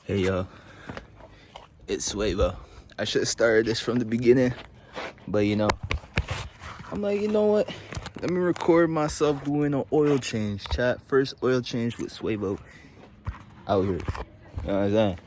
Hey yo, it's SWAVEAU. I should have started this from the beginning, but you know, I'm like, you know what? Let me record myself doing an oil change, chat. First oil change with SWAVEAU out here. You know what I'm saying?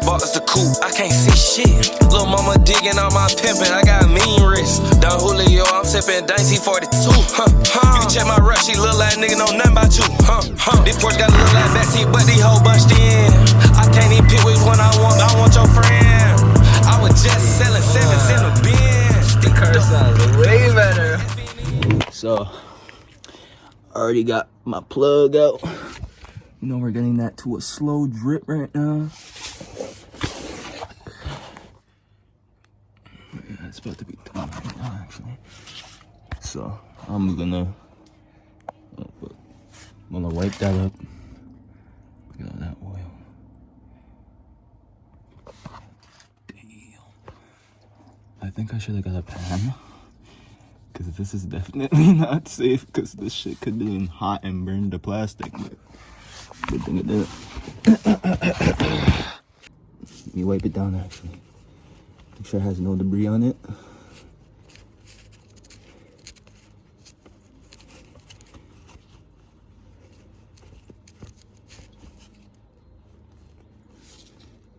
Box the coupe, I can't see shit. Lil' mama digging on my pimpin', I got mean wrist. Don Julio, I'm sippin' Dainty 42. You can check my rush, she look like nigga know nothing about you. This Porsche got a look like backseat, but these hoes bunched in. I can't even pick which one I want your friend. I was just selling sevens in the bin. The car sounds way better. So, I already got my plug out. You know, we're getting that to a slow drip right now. Yeah, it's about to be done right now, actually. So, I'm gonna wipe that up. Look at that oil. Damn. I think I should have got a pan. Because this is definitely not safe. Because this shit could be hot and burn the plastic. But good thing it did. Let me wipe it down, actually. Make sure it has no debris on it.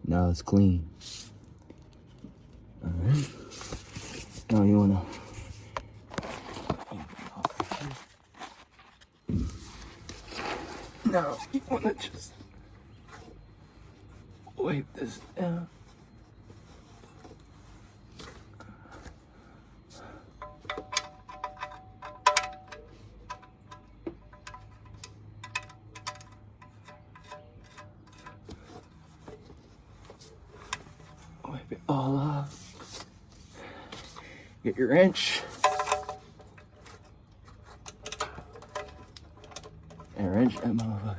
Now it's clean. Alright. Now you wanna now you wanna just wipe this down. Wipe it all off. Get your wrench. And wrench that motherfucker.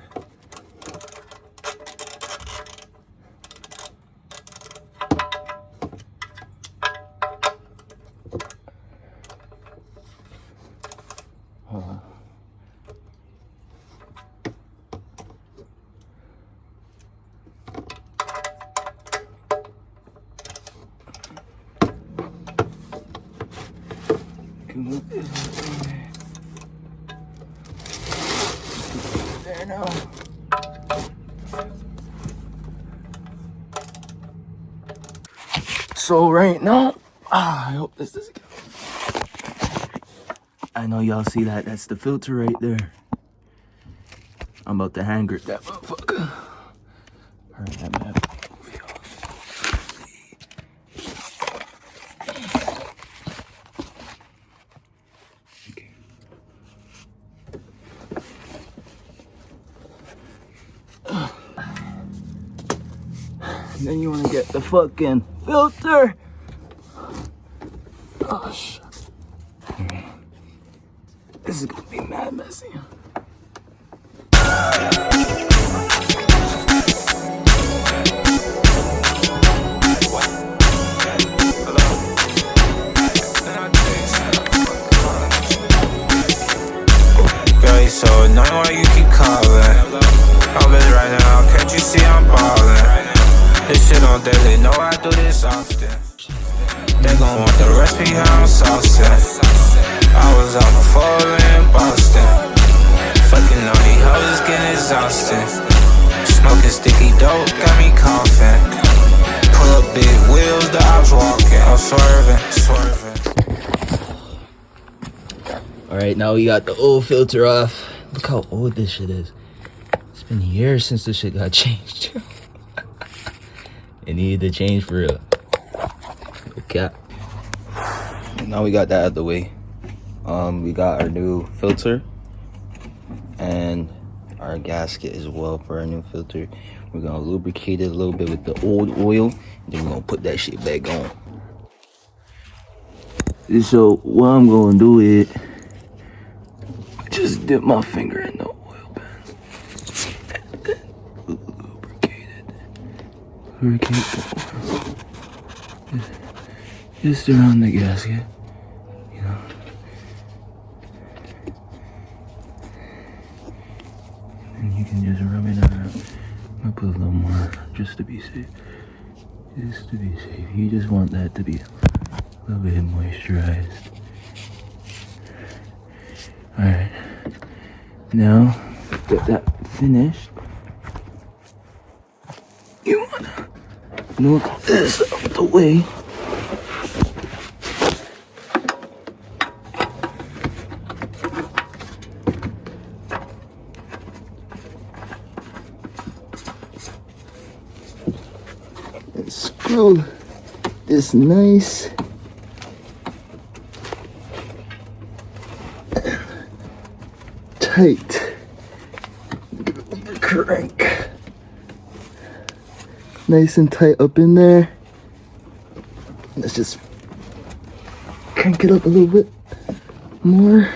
Hold on. There now. So right now, I hope this doesn't get. I know y'all see that. That's the filter right there. I'm about to hand grip that motherfucker. Alright, that map. And then you want to get the fucking filter. Oh shit. This is gonna be mad messy. Girl, you so annoying, why you keep calling? I'm busy right now, can't you see I'm ballin'? This shit on daily, know I do this often. They gon' want the recipe, how I'm saucin'. I was out before in Boston. Fucking on these hoes is getting exhausting. Smoking sticky dope, got me coughing. Pull up big wheels, the ops walking. I'm swerving. Alright, now we got the old filter off. Look how old this shit is. It's been years since this shit got changed. It needed to change for real. Okay. Now we got that out of the way. We got our new filter and our gasket as well for our new filter. We're gonna lubricate it a little bit with the old oil, and then we're gonna put that shit back on. So what I'm gonna do is just dip my finger in the oil pan and then lubricate it. Lubricate the oil. just around the gasket, you know. And you can just rub it around. I'll put a little more just to be safe. Just to be safe. You just want that to be a little bit moisturized. Alright. Now, get that finished. You wanna knock this out the way. And screw this nice tight. Crank. Nice and tight up in there. Let's just crank it up a little bit more.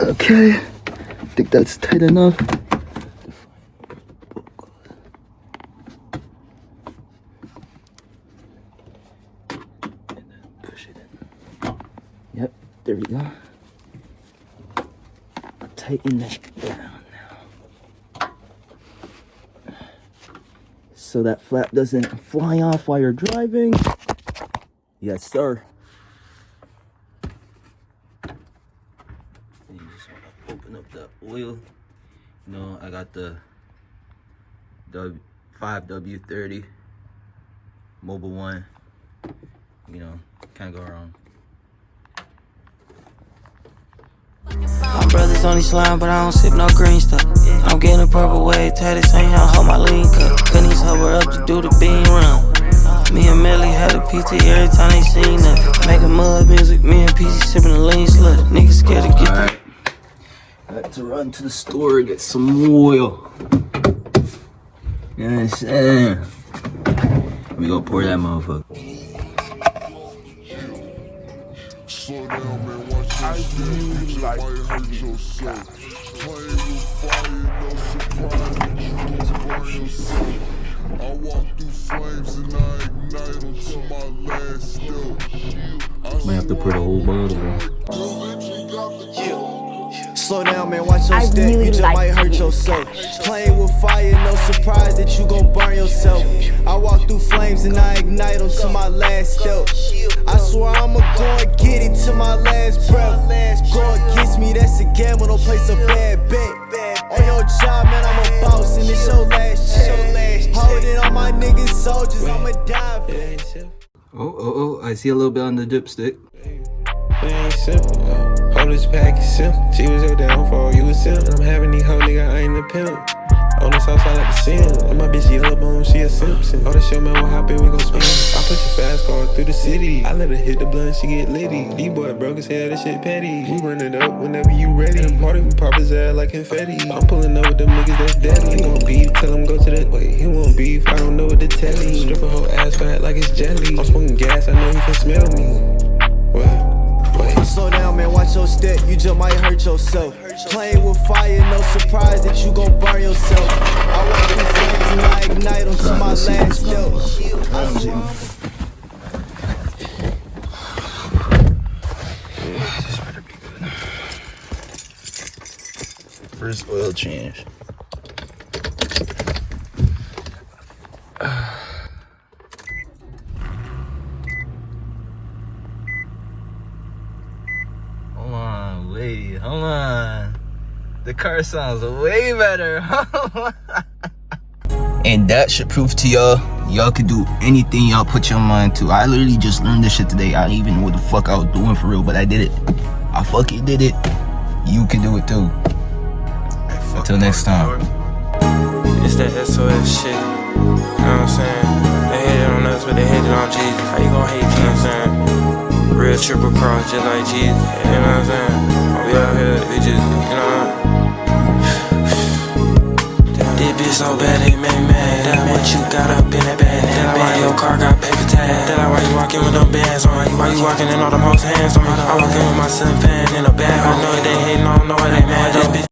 Okay, I think that's tight enough. Push it in. Yep, there we go. Tighten that down now, so that flap doesn't fly off while you're driving. Yes, sir. And you just want to open up the oil. You know, I got the 5W30 Mobile One. You know, can't go wrong. My brothers only slime, but I don't sip no green stuff. I'm getting a purple wave, tatted, saying how I hold my lean cup. Couldn't even sober up to do the bean run. Me and Melly had a PT every time they seen us. Making mud music, me and PC sipping the lean slut. Niggas scared to get Alright. I had to run to the store, get some oil. You know what I'm saying? Let me go pour that motherfucker. Slow down, man, watch your step, you might hurt yourself. Playing with fire, no surprise that you gon' burn yourself. I walk through flames and I ignite until my last step. Might have to put a whole bottle, bro. Slow down, man, watch your step, you just might hurt yourself. Playing with fire, no surprise that you gon' burn yourself. I walk through flames and I ignite until my last step. I swear I'ma go and get it to my last breath. Go against me, that's a gamble, don't place a bad bet. On your job, man, I'm a boss and it's your last check. Holding on my niggas, soldiers, I'ma die for it. Oh, I see a little bit on the dipstick. It ain't simple, hold this pack is simple. She was your downfall, you was simple. I'm having these hoe nigga, I ain't a pimp. On the south side like the sin. And my bitch yellow bone, she a Simpson. Oh, that show man, we'll hop in, we gon' spin. I push a fast car through the city. I let her hit the blunt, she get litty. These boy broke as hell, that shit petty. We run it up whenever you ready. In the party, we pop his ass like confetti. I'm pulling up with them niggas that's deadly. He gon' beef, tell him go to the way. He won't beef, I don't know what to tell him. Strip a whole ass fat like it's jelly. I'm smoking gas, I know he can smell me. What? Slow down, man, watch your step, you just might hurt yourself. Playing with fire, no surprise that you gon' burn yourself. I walk through flames and I ignite until my last step. This better be good. First oil change. Hold on. The car sounds way better. And that should prove to y'all can do anything y'all put your mind to. I literally just learned this shit today. I didn't even know what the fuck I was doing for real, but I did it. I fucking did it. You can do it too. Until next time. It's that SOS shit. You know what I'm saying? They hated on us, but they hated on Jesus. How you gon' hate, you know what I'm saying? Real triple cross, just like Jesus. You know what I'm saying? We out here, we just, you know. This bitch so bad, they make me mad. That what you got up in that bag. That why your car got paper tag. That why you walking with them bands on. Why you walking in all them hoes hands on me? I walking with my son fan in a bag. I know they hating, I don't know why they mad. This bitch